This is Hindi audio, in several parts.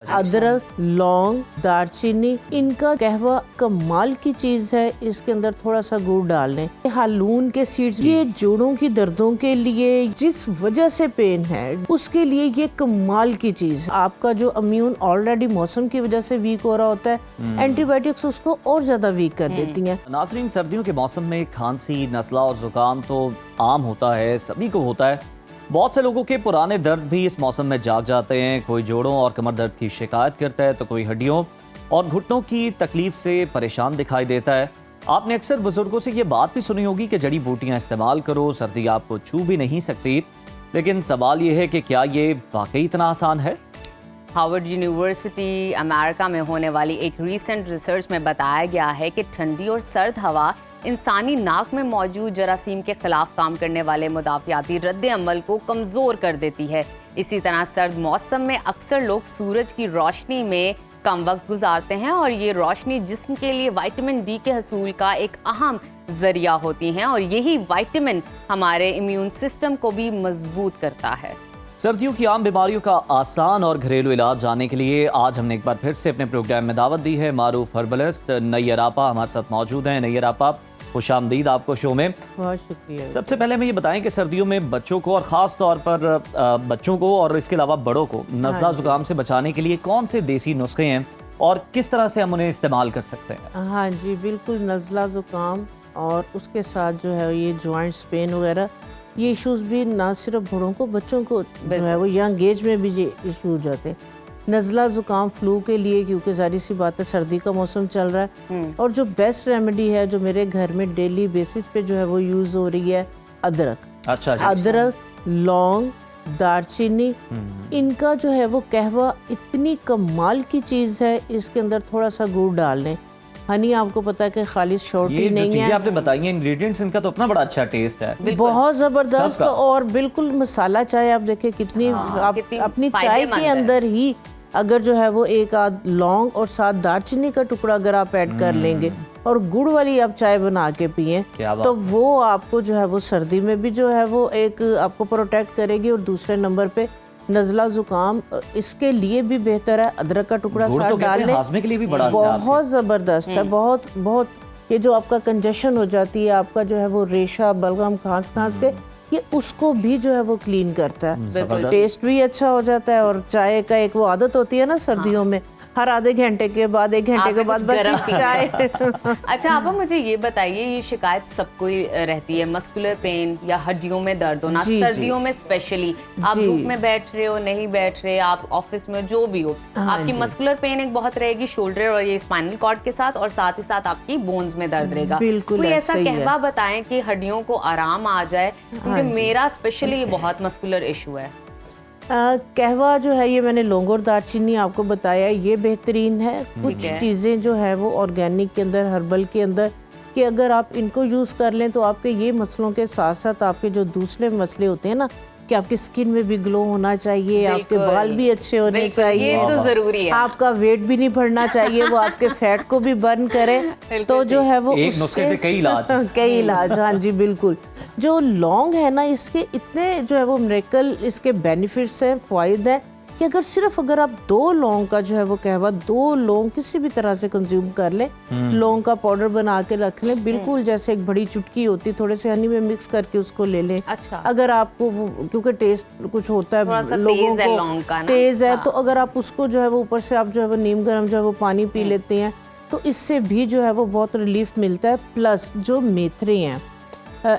अदरक, लौंग, दालचीनी, इनका कहवा कमाल की चीज है। इसके अंदर थोड़ा सा गुड़ डाल लें। हालून के सीड्स, ये जोड़ों की दर्दों के लिए, जिस वजह से पेन है उसके लिए ये कमाल की चीज है। आपका जो इम्यून ऑलरेडी मौसम की वजह से वीक हो रहा होता है, एंटीबायोटिक्स उसको और ज्यादा वीक कर देती हैं। नाज़रीन, सर्दियों के मौसम में खांसी, नज़ला और जुकाम तो आम होता है, सभी को होता है। बहुत से लोगों के पुराने दर्द भी इस मौसम में जाग जाते हैं। कोई जोड़ों और कमर दर्द की शिकायत करता है तो कोई हड्डियों और घुटनों की तकलीफ से परेशान दिखाई देता है। आपने अक्सर बुजुर्गों से ये बात भी सुनी होगी कि जड़ी बूटियां इस्तेमाल करो, सर्दी आपको छू भी नहीं सकती। लेकिन सवाल ये है कि क्या ये वाकई इतना आसान है? हार्वर्ड यूनिवर्सिटी अमेरिका में होने वाली एक रीसेंट रिसर्च में बताया गया है कि ठंडी और सर्द हवा इंसानी नाक में मौजूद जरासीम के खिलाफ काम करने वाले मुदाफ़ियाती रद्द अमल को कमज़ोर कर देती है। इसी तरह सर्द मौसम में अक्सर लोग सूरज की रोशनी में कम वक्त गुजारते हैं और ये रोशनी जिस्म के लिए विटामिन डी के हसूल का एक अहम जरिया होती है और यही विटामिन हमारे इम्यून सिस्टम को भी मजबूत करता है। सर्दियों की आम बीमारियों का आसान और घरेलू इलाज जानने के लिए आज हमने एक बार फिर से अपने प्रोग्राम में दावत दी है। मारूफ हर्बलिस्ट नैयर आपा हमारे साथ मौजूद हैं। नैयर आपा, खुशामदीद आपको शो में। बहुत शुक्रिया। सबसे पहले हमें ये बताएं कि सर्दियों में बच्चों को और ख़ास तौर पर बच्चों को और इसके अलावा बड़ों को नज़ला जुकाम से बचाने के लिए कौन से देसी नुस्खे हैं और किस तरह से हम उन्हें इस्तेमाल कर सकते हैं? हाँ जी, बिल्कुल। नज़ला जुकाम और उसके साथ जो है ये जॉइंट्स पेन वगैरह, ये इश्यूज भी ना सिर्फ बड़ों को, बच्चों को जो है वो यंग एज में भी ये इशू हो जाते हैं। नज़ला ज़ुकाम फ्लू के लिए, क्योंकि जारी सी बात है सर्दी का मौसम चल रहा है, और जो बेस्ट रेमेडी है जो मेरे घर में डेली बेसिस पे जो है वो यूज़ हो रही है, अदरक। अच्छा जी। अदरक, लौंग, दालचीनी, इनका जो है वो कहवा इतनी कमाल की चीज़ है। इसके अंदर थोड़ा सा गुड़ डाल लें। हनी आपको पता है कि खालिश शॉर्टी नहीं है। आपने बताई हैं इंग्रेडिएंट्स, इनका तो अपना बड़ा अच्छा टेस्ट है, बहुत जबरदस्त। और बिल्कुल मसाला चाय आप देखें कितनी, आप अपनी चाय के अंदर ही अगर जो है वो एक आध लौंग और साथ दालचीनी का टुकड़ा अगर आप ऐड कर लेंगे और गुड़ वाली आप चाय बना के पिए तो वो आपको जो है वो सर्दी में भी जो है वो एक आपको प्रोटेक्ट करेगी। और दूसरे नंबर पे नज़ला जुकाम इसके लिए भी बेहतर है। अदरक का टुकड़ा साथ डाल लें, हाजमे के लिए भी बड़ा बहुत ज़बरदस्त है। बहुत बहुत ये जो आपका कंजेशन हो जाती है, आपका जो है वो रेशा बलगम खांस के, ये उसको भी जो है वो क्लीन करता है। टेस्ट भी अच्छा हो जाता है। और चाय का एक वो आदत होती है ना सर्दियों में, हर आधे घंटे के बाद, एक घंटे के बाद चाय। अच्छा, आप मुझे ये बताइए, ये शिकायत सबको ही रहती है, मस्कुलर पेन या हड्डियों में दर्द होना, सर्दियों में स्पेशली। आप धूप में बैठ रहे हो, नहीं बैठ रहे, आप ऑफिस में जो भी हो, आपकी मस्कुलर पेन एक बहुत रहेगी शोल्डर और ये स्पाइनल कॉर्ड के साथ, और साथ ही साथ आपकी बोन्स में दर्द रहेगा। कोई ऐसा कहवा बताएं कि हड्डियों को आराम आ जाए, क्योंकि मेरा स्पेशली ये बहुत मस्कुलर इशू है। कहवा जो है ये मैंने लौंग और दालचीनी आपको बताया, ये बेहतरीन है। कुछ चीज़ें जो है वो ऑर्गेनिक के अंदर, हर्बल के अंदर, कि अगर आप इनको यूज़ कर लें तो आपके ये मसलों के साथ साथ आपके जो दूसरे मसले होते हैं ना, कि आपकी स्किन में भी ग्लो होना चाहिए, आपके बाल भी अच्छे होने चाहिए, ये तो जरूरी है, आपका वेट भी नहीं बढ़ना चाहिए, वो आपके फैट को भी बर्न करे। तो जो है वो एक नुस्खे से कई इलाज। हाँ जी, बिल्कुल। जो लौंग है ना, इसके इतने जो है वो मिरेकल इसके बेनिफिट्स हैं, फ़ायदे हैं कि अगर आप 2 लौंग का जो है वो कहवा, 2 लौंग किसी भी तरह से कंज्यूम कर ले, लौंग का पाउडर बना के रख लें, बिल्कुल जैसे एक बड़ी चुटकी होती, थोड़े से हनी में मिक्स करके उसको ले लें। अच्छा। अगर आपको क्योंकि टेस्ट कुछ होता है लोगों को तेज है, तो अगर आप उसको जो है वो ऊपर से आप जो है वो नीम गर्म जो है वो पानी पी लेते हैं तो इससे भी जो है वो बहुत रिलीफ मिलता है। प्लस जो मेथरे हैं,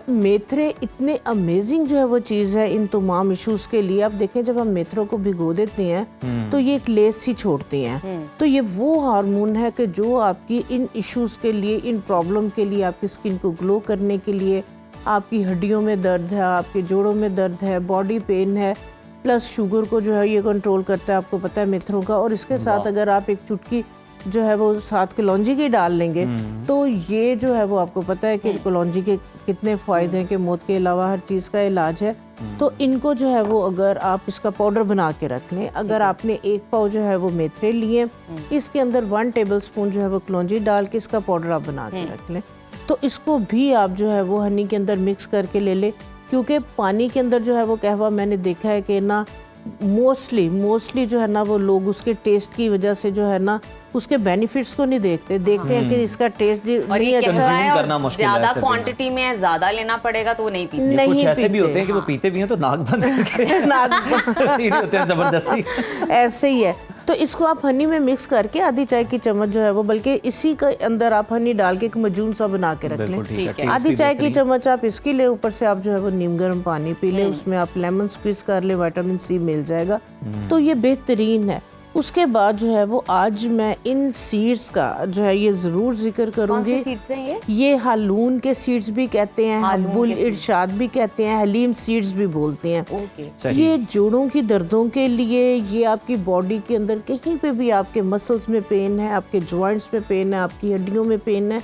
मेथरे इतने अमेजिंग जो है वो चीज़ है इन तमाम इश्यूज़ के लिए। आप देखें, जब हम मेथरों को भिगो देते हैं तो ये एक लेस सी छोड़ती हैं, तो ये वो हार्मोन है कि जो आपकी इन इश्यूज़ के लिए, इन प्रॉब्लम के लिए, आपकी स्किन को ग्लो करने के लिए, आपकी हड्डियों में दर्द है, आपके जोड़ों में दर्द है, बॉडी पेन है, प्लस शुगर को जो है ये कंट्रोल करता है, आपको पता है मेथरों का। और इसके साथ अगर आप एक चुटकी जो है वो साथ कलौंजी की डाल लेंगे तो ये जो है वो आपको पता है कि कलौंजी के कितने फ़ायदे हैं, कि मौत के अलावा हर चीज़ का इलाज है। तो इनको जो है वो अगर आप इसका पाउडर बना के रख लें, अगर आपने 1 पाव जो है वो मेथरे लिए, इसके अंदर 1 टेबलस्पून जो है वो कलौंजी डाल के इसका पाउडर आप बना के रख लें, तो इसको भी आप जो है वो हनी के अंदर मिक्स करके ले लें। क्योंकि पानी के अंदर जो है वो कहवा मैंने देखा है कि ना मोस्टली जो है ना वो लोग उसके टेस्ट की वजह से जो है ना उसके बेनिफिट्स को नहीं देखते हैं कि इसका टेस्ट और नहीं ये अच्छा कैसा है, करना और मुश्किल है ज्यादा ऐसे भी। क्वांटिटी में ज्यादा लेना पड़ेगा तो वो नहीं पीते। नहीं कुछ ऐसे भी पीते। होते हैं कि वो पीते भी हैं तो नाक बंद करके नहीं होते हैं जबरदस्ती। ऐसे ही है। तो इसको आप हनी में मिक्स करके आधी चाय की चम्मच जो है वो, बल्कि इसी के अंदर आप हनी डाल के एक मजून सा बना के रख लें। बिल्कुल ठीक है, ठीक है। टेस्ट आधी भी चाय की बेहतरीन। चम्मच आप इसकी ले, ऊपर से आप जो है वो नीम गर्म पानी पी लें, उसमें आप लेमन स्क्वीज कर ले, विटामिन सी मिल जाएगा। तो ये बेहतरीन है। उसके बाद जो है वो आज मैं इन सीड्स का जो है ये ज़रूर जिक्र कौन करूँगी। सी सीड्स हैं ये? ये हालून के सीड्स भी कहते हैं, हालून हब्बुल के इरशाद भी कहते हैं, हलीम सीड्स भी बोलते हैं। ओके। सही। ये जोड़ों की दर्दों के लिए, ये आपकी बॉडी के अंदर कहीं पे भी आपके मसल्स में पेन है, आपके जॉइंट्स में पेन है, आपकी हड्डियों में पेन है,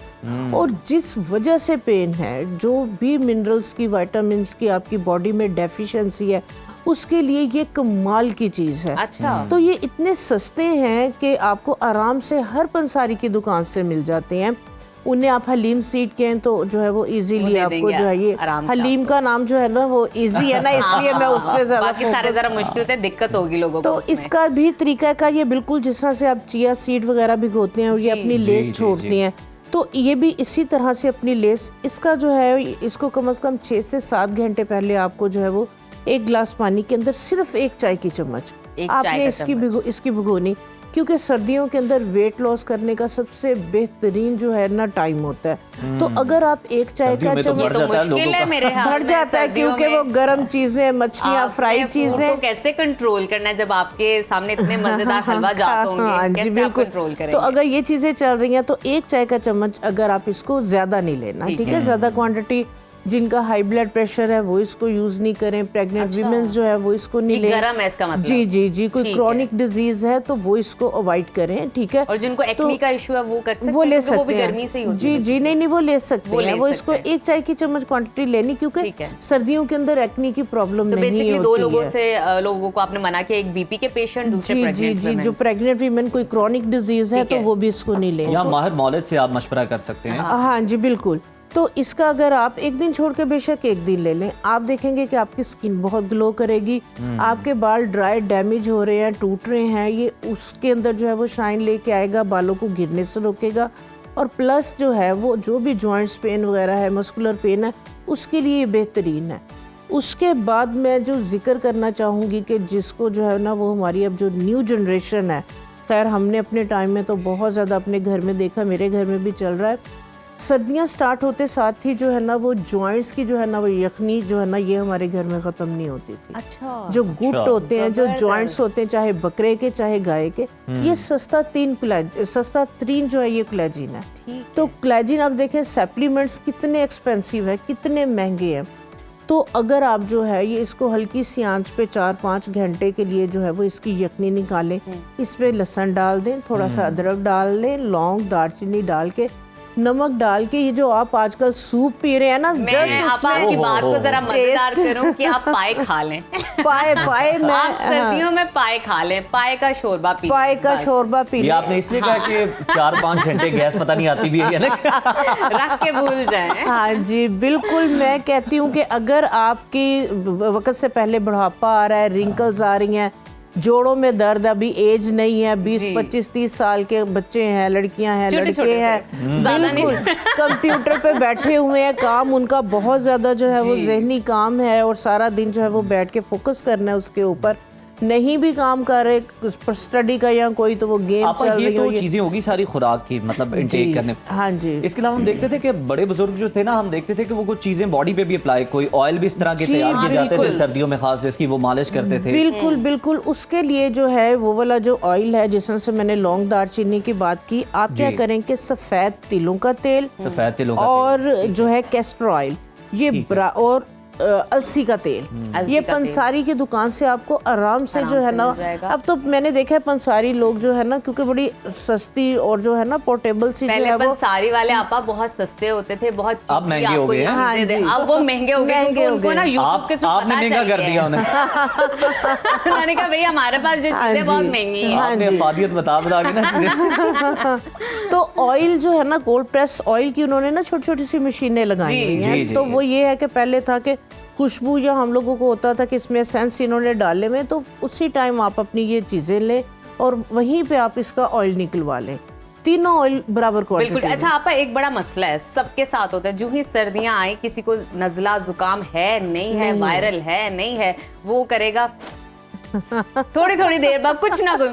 और जिस वजह से पेन है, जो भी मिनरल्स की, विटामिन्स की आपकी बॉडी में डेफिशिएंसी है, उसके लिए ये कमाल की चीज़ है। अच्छा। तो ये इतने सस्ते हैं कि आपको आराम से हर पंसारी की दुकान से मिल जाते हैं। उन्हें आप हलीम सीड कहें तो जो है वो इजीली दे आपको देंगे जो है ये आराम से हलीम का नाम जो है ना वो इजी है ना, इसलिए मैं उस पर ज़्यादा बाकी सारे focus- जरा मुश्किल होते हैं, दिक्कत होगी लोगों को तो उसमें। इसका भी तरीका का ये बिल्कुल जिस तरह से आप चिया सीड वगैरह भिगोते हैं और ये जी। अपनी जी, लेस जी, छोड़ती जी। हैं, तो ये भी इसी तरह से अपनी लेस, इसका जो है इसको कम से कम 6 से 7 घंटे पहले आपको जो है वो एक गिलास पानी के अंदर सिर्फ एक चाय की चम्मच एक चाय आपने का इसकी भिगोनी, क्योंकि सर्दियों के अंदर वेट लॉस करने का सबसे बेहतरीन जो है ना टाइम होता है। तो अगर आप एक चाय सर्दियों का में तो चम्मच बढ़ तो जाता है मुश्किल लोगों है का। मेरे हाथ बढ़ में जाता है, सर्दियों क्योंकि वो में। गर्म चीजें, मछलियाँ, फ्राई आपने food चीजें। को कैसे कंट्रोल करना है जब आपके सामने इतने मजेदार हलवा जाते होंगे? हाँ जी, कैसे आप बिल्कुल। कंट्रोल करेंगे? तो अगर ये चीजें चल रही हैं तो एक चाय का चम्मच, अगर आप इसको ज्यादा नहीं लेना, ठीक है, ज्यादा क्वांटिटी। जिनका हाई ब्लड प्रेशर है वो इसको यूज नहीं करें, प्रेग्नेंट अच्छा। वीमेंस जो है वो इसको नहीं ये लें। गरम है इसका मतलब? जी जी जी, कोई ठीक क्रॉनिक डिजीज है तो वो इसको अवॉइड करें, ठीक है। और जिनको एक्ने का इशू है वो कर सकते वो हैं, ले क्योंकि वो भी सकते गर्मी से ही हैं। होती जी है। जी, नहीं वो ले सकते वो ले हैं, वो सकते इसको हैं। एक चाय की चम्मच क्वांटिटी लेनी, क्योंकि ठीक है। सर्दियों के अंदर एक्ने की प्रॉब्लम तो नहीं बेसिकली दो होती लोगों है। से लोगों को आपने मना किया, एक बीपी के पेशेंट, दूसरे जी जी प्रेग्नेंट जी, जो प्रेग्नेंट वीमेन कोई क्रॉनिक डिजीज है ठीक तो है। वो भी इसको नहीं लें। यहाँ माहिर मौलिद से आप मशवरा कर सकते हैं। हाँ जी बिल्कुल। तो इसका अगर आप एक दिन छोड़ के बेशक एक दिन ले लें, आप देखेंगे कि आपकी स्किन बहुत ग्लो करेगी, आपके बाल ड्राई डैमेज हो रहे हैं, टूट रहे हैं, ये उसके अंदर जो है वो शाइन लेके आएगा, बालों को गिरने से रोकेगा, और प्लस जो है वो जो भी जॉइंट्स पेन वगैरह है, मस्कुलर पेन है, उसके लिए ये बेहतरीन है। उसके बाद मैं जो जिक्र करना चाहूँगी कि जिसको जो है ना वो हमारी अब जो न्यू जनरेशन है, खैर हमने अपने टाइम में तो बहुत ज़्यादा अपने घर में देखा, मेरे घर में भी चल रहा है, सर्दियाँ स्टार्ट होते साथ ही जो है ना वो जॉइंट्स की जो है ना वो यखनी जो है ना ये हमारे घर में ख़त्म नहीं होती थी। अच्छा। जो गुट होते हैं, जो जॉइंट्स होते हैं, चाहे बकरे के चाहे गाय के, ये सस्ता तीन जो है ये कोलेजिन है। तो कोलेजिन आप देखें सप्लीमेंट्स कितने एक्सपेंसिव है, कितने महंगे हैं। तो अगर आप जो है ये इसको हल्की सी आंच पे 4-5 घंटे के लिए जो है वो इसकी यखनी निकालें, इस पे लहसुन डाल दें, थोड़ा सा अदरक डाल दें, लौंग दालचीनी डाल के, नमक डाल के, ये जो आप आजकल सूप पी रहे हैं ना, मैं जस्ट आप आपकी बात को जरा मजेदार करूं कि आप पाए खा लें। पाए मैं आप सर्दियों में पाए खा लें, पाए का शोरबा पी पाए का शोरबा पी ये लें। आपने इसलिए कहा कि 4-5 घंटे गैस पता नहीं आती भी है ना। रख के भूल जाएं। हाँ जी बिल्कुल, मैं कहती हूँ कि अगर आपकी वक्त से पहले बुढ़ापा आ रहा है, रिंकल्स आ रही हैं, जोड़ों में दर्द, अभी एज नहीं है, 20-25-30 साल के बच्चे हैं, लड़कियां हैं, लड़के छोटे हैं, ज़्यादा नहीं। बिल्कुल कंप्यूटर पे बैठे हुए हैं, काम उनका बहुत ज़्यादा जो है वो जहनी काम है, और सारा दिन जो है वो बैठ के फोकस करना है उसके ऊपर, नहीं भी काम कर रहे स्टडी का या कोई, तो वो गेम आपा चल ये रही हो, तो चीजें होगी सारी खुराक की, मतलब इंटेक करने। हाँ जी। इसके अलावा हम देखते थे कि बड़े बुजुर्ग जो थे ना, हम देखते थे कि वो कुछ चीजें बॉडी पे भी अप्लाई, कोई ऑयल भी इस तरह के जी, तैयार किए जाते थे बिल्कुल। सर्दियों में खास, जिसकी वो मालिश करते थे। बिल्कुल बिल्कुल, उसके लिए जो है वो वाला जो ऑयल है, जिसमें से मैंने लौंग दालचीनी की बात की, आप क्या जी। करें कि सफ़ेद तिलों का तेल सफेद तिलों का और जो है कैस्टर ऑयल, ये और अलसी का तेल, अलसी ये का पंसारी की दुकान से आपको आराम से जो है से ना, मिल जाएगा। अब तो मैंने देखा है पंसारी लोग जो है ना, क्योंकि बड़ी सस्ती और जो है ना पोर्टेबल सी जो पहले है वो, पंसारी वाले आपा बहुत सस्ते होते थे, बहुत अब cheap महंगे आपको हो गए ये हैं। हाँ चीजें दे- जी। अब वो महंगे हो गए, महंगे क्योंकि हो उनको गए। ना यूट्यूब के थ्रू आपने पता महंगा चल कर गया दिया है। उन्हें। उन्होंने कहा भैया हमारे पास जो हाँ चीजें बहुत जी। महंगी हैं। हाँ आपने जी। अफादियत बता के ना चीजें। तो तो ऑयल जो है ना, कोल्ड प्रेस ऑयल की उन्होंने ना छोटी छोटी सी मशीनें लगाई हुई हैं। तो वो ये है कि पहले था कि खुशबू या हम लोगों को होता था कि इसमें एसेंस इन्होंने डाले में, तो उसी टाइम आप अपनी ये चीज़ें लें और वहीं पे आप इसका ऑयल निकलवा लें, तीनों ऑयल बराबर क्वांटिटी। बिल्कुल। अच्छा आपका एक बड़ा मसला है, सबके साथ होता है, जो ही सर्दियां आई किसी को नजला जुकाम है नहीं है, वायरल है नहीं है, वो करेगा थोड़ी थोड़ी देर बाद कुछ ना कुछ,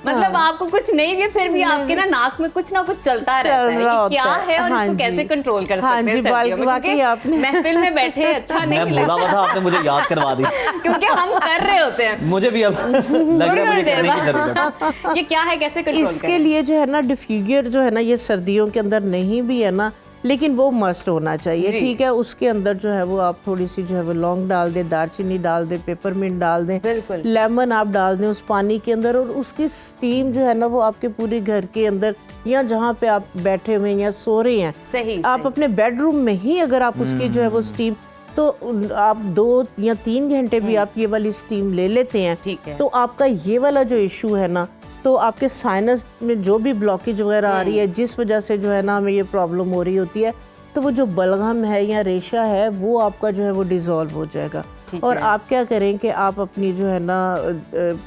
मतलब आपको कुछ नहीं भी फिर भी आपके ना नाक में कुछ ना कुछ चलता रहता है कि क्या है और इसको कैसे कंट्रोल कर सकते हैं सर्दियों में, क्योंकि आपने महफिल में बैठे अच्छा नहीं लगता। मैं आपने मुझे याद करवा दी क्योंकि हम कर रहे होते हैं, मुझे भी अब लग रहा है मुझे करने की जरूरत। ये क्या है, कैसे कंट्रोल इसके लिए जो है ना डिफ्यूजर जो है ना, ये सर्दियों के अंदर नहीं भी है ना, लेकिन वो मस्ट होना चाहिए, ठीक है। उसके अंदर जो है वो आप थोड़ी सी जो है वो लौंग डाल दें, दालचीनी डाल दें, पेपरमिंट डाल दें, बिल्कुल, लेमन आप डाल दें उस पानी के अंदर, और उसकी स्टीम जो है ना वो आपके पूरे घर के अंदर या जहाँ पे आप बैठे हुए हैं या सो रहे हैं, सही, आप अपने बेडरूम में ही अगर आप उसकी जो है वो स्टीम, तो आप 2 या 3 घंटे भी आप ये वाली स्टीम ले लेते हैं, ठीक है, तो आपका ये वाला जो इशू है ना, तो आपके साइनस में जो भी ब्लॉकेज वगैरह आ रही है, जिस वजह से जो है ना हमें ये प्रॉब्लम हो रही होती है, तो वो जो बलगम है या रेशा है वो आपका जो है वो डिसॉल्व हो जाएगा। और आप क्या करें कि आप अपनी जो है ना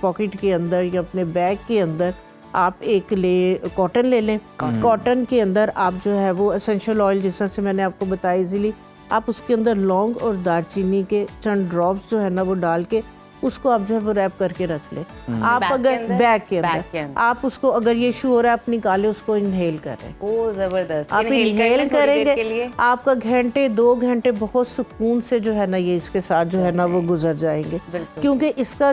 पॉकेट के अंदर या अपने बैग के अंदर आप एक कॉटन ले लें, कॉटन के अंदर आप जो है वो एसेंशियल ऑयल, जिस तरह से मैंने आपको बताया इजीली, आप उसके अंदर लौंग और दालचीनी के चंद ड्रॉप्स जो है ना वो डाल के उसको आप जो है वो रैप करके रख ले। आप अगर बैग के अंदर आप उसको, अगर ये इशू हो रहा है, आप निकाले उसको इनहेल करें। ओ जबरदस्त, आप इनहेल करेंगे, आपका 2 घंटे बहुत सुकून से जो है ना ये इसके साथ जो है ना वो गुजर जाएंगे, क्योंकि इसका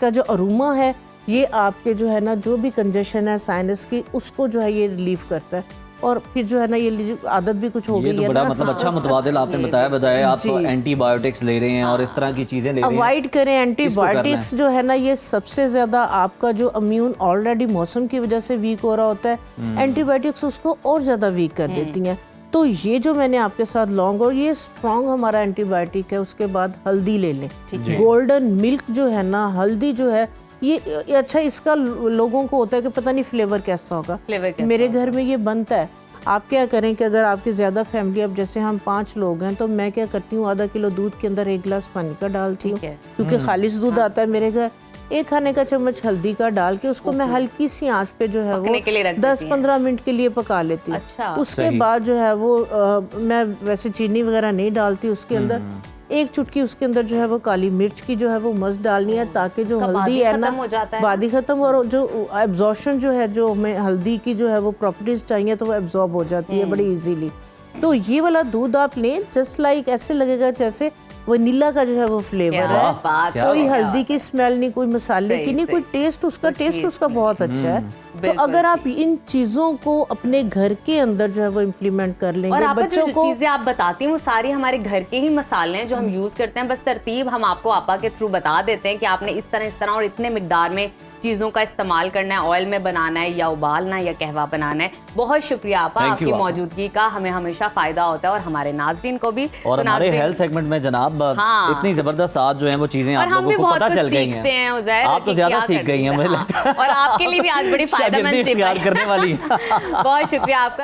जो अरोमा है ये आपके जो है ना जो भी कंजेशन है साइनस की, उसको जो है ये रिलीफ करता है। और फिर जो है ना ये आदत भी कुछ हो गई है, ये तो बड़ा मतलब अच्छा मुतबादिल आपने बताया आप तो एंटीबायोटिक्स ले रहे हैं और इस तरह की चीजें ले रहे हैं। अवॉइड करें एंटीबायोटिक्स जो है ना, ये सबसे ज्यादा आपका जो इम्यून ऑलरेडी मौसम की वजह से वीक हो रहा होता है, एंटीबायोटिक्स उसको और ज्यादा वीक कर देती हैं। तो ये जो मैंने आपके साथ लौंग, और ये स्ट्रॉन्ग हमारा एंटीबायोटिक है। उसके बाद हल्दी ले लें, गोल्डन मिल्क जो है ना, हल्दी जो है ये अच्छा, इसका लोगों को होता है कि पता नहीं फ्लेवर कैसा होगा, मेरे घर में ये बनता है। आप क्या करें कि अगर आपकी ज़्यादा फैमिली, अब जैसे हम 5 लोग हैं, तो मैं क्या करती हूँ, आधा किलो दूध के अंदर 1 गिलास पानी का डालती हूँ, क्योंकि खालिश दूध आता है मेरे घर। 1 खाने का चम्मच हल्दी का डाल के उसको मैं हल्की सी आंच पे जो है वो 10-15 मिनट के लिए पका लेती हूँ। अच्छा, उसके बाद जो है वो मैं वैसे चीनी वगैरह नहीं डालती उसके अंदर। 1 चुटकी उसके अंदर जो है वो काली मिर्च की जो है वो मस्त डालनी है, ताकि जो हल्दी है ना बादी खत्म, और जो एब्जॉर्प्शन जो है, जो हमें हल्दी की जो है वो प्रॉपर्टीज चाहिए तो वो एब्जॉर्ब हो जाती है बड़ी इजीली। तो ये वाला दूध आप लें, जस्ट लाइक ऐसे लगेगा जैसे वनीला का जो है वो फ्लेवर है, कोई हल्दी की स्मेल नहीं, कोई मसाले की नहीं, कोई टेस्ट उसका बहुत अच्छा है। तो अगर आप इन चीजों को अपने घर के अंदर जो है वो इम्प्लीमेंट कर लेंगे, और बच्चों को चीजें आप बताती हैं वो सारी हमारे घर के ही मसाले हैं जो हम यूज करते हैं, बस तरतीब हम आपको आपा के थ्रू बता देते हैं कि आपने इस तरह और इतने मिकदार में चीजों का इस्तेमाल करना है, ऑयल में बनाना है या उबालना है या कहवा बनाना है। बहुत शुक्रिया आपा, आपकी मौजूदगी का हमें हमेशा फायदा होता है और हमारे नाज़रीन को भी। और हमारे हेल्थ सेगमेंट में जनाब इतनी जबरदस्त आज जो है वो चीजें आप लोगों को पता चल गई हैं, आप तो ज्यादा सीख गई हैं मुझे लगता है, और आपके लिए भी आज बड़ी फायदेमंद टिप करने वाली। बहुत शुक्रिया आपका।